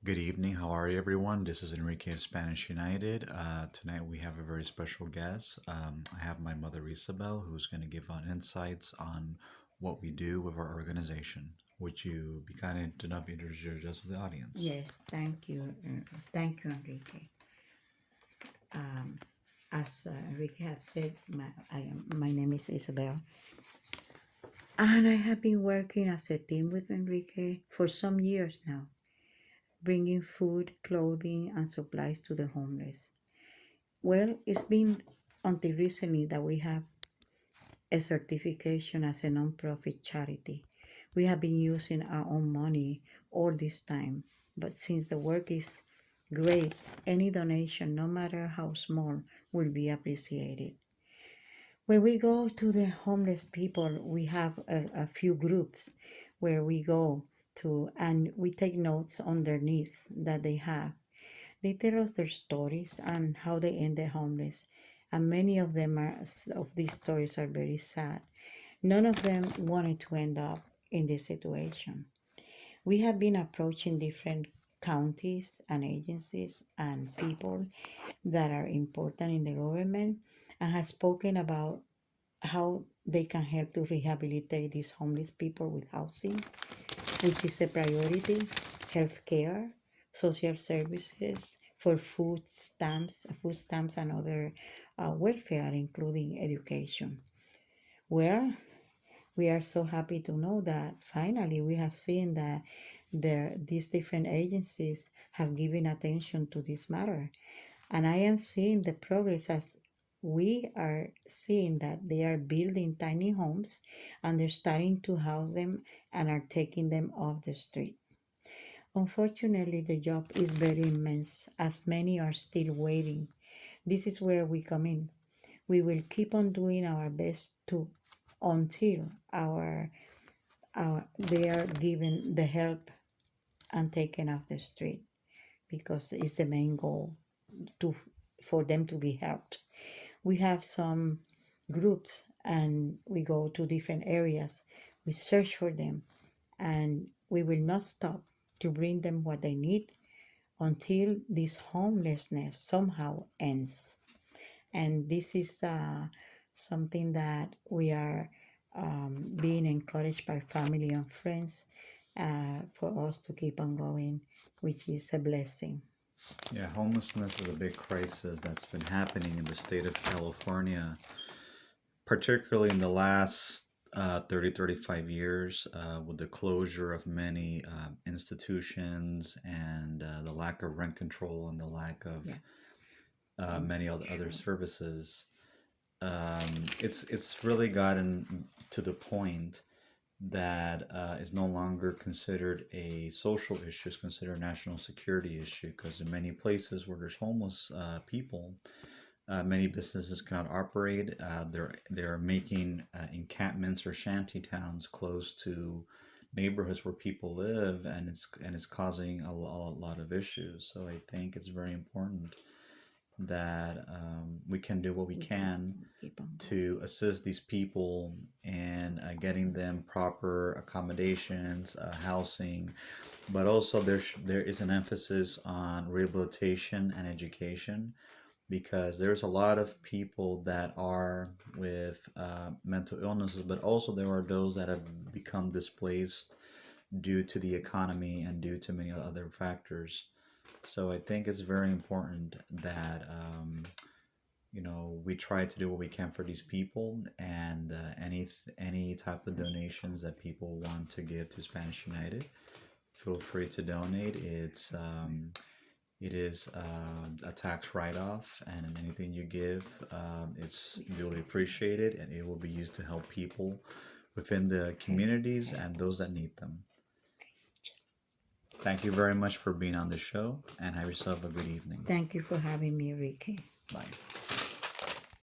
Good evening. How are you, everyone? This is Enrique of Spanish United. Tonight we have a very special guest. I have my mother Isabel, who's going to give insights on what we do with our organization. Would you be kind enough to introduce yourself to the audience? Yes, thank you. Thank you, Enrique. Um, as Enrique have said, my name is Isabel, and I have been working as a team with Enrique for some years now, bringing food, clothing, and supplies to the homeless. Well, it's been until recently that we have a certification as a non-profit charity. We have been using our own money all this time, but since the work is great, any donation, no matter how small, will be appreciated. When we go to the homeless people, we have a few groups where we go to and we take notes on their needs that they have. They tell us their stories and how they ended homeless, and many of them are of these stories are very sad. None of them wanted to end up in this situation. We have been approaching different counties and agencies and people that are important in the government and have spoken about how they can help to rehabilitate these homeless people with housing, which is a priority, healthcare, social services for food stamps and other welfare, including education. Well, we are so happy to know that finally we have seen that these different agencies have given attention to this matter. And I am seeing the progress as we are seeing that they are building tiny homes and they're starting to house them and are taking them off the street. Unfortunately, the job is very immense as many are still waiting. This is where we come in. We will keep on doing our best to until they are given the help and taken off the street because it's the main goal to for them to be helped. We have some groups and we go to different areas. We search for them and we will not stop to bring them what they need until this homelessness somehow ends. And this is something that we are being encouraged by family and friends for us to keep on going, which is a blessing. Yeah, homelessness is a big crisis that's been happening in the state of California, particularly in the last 35 years, with the closure of many institutions and the lack of rent control and the lack of Yeah, many other sure. services. It's really gotten to the point that is no longer considered a social issue; it's considered a national security issue because in many places where there's homeless people, many businesses cannot operate. They're making encampments or shanty towns close to neighborhoods where people live, and it's causing a lot of issues. So I think it's very important that we can do what we We can keep on going. to assist these people in getting them proper accommodations, housing, but also there is an emphasis on rehabilitation and education because there's a lot of people that are with mental illnesses, but also there are those that have become displaced due to the economy and due to many other factors. So I think it's very important that we try to do what we can for these people, and any type of donations that people want to give to Spanish United, feel free to donate. It is a tax write-off, and anything you give, it's duly appreciated, and it will be used to help people within the Help, communities help. and those that need them. Thank you very much for being on the show, and have yourself a good evening. Thank you for having me, Ricky. Bye.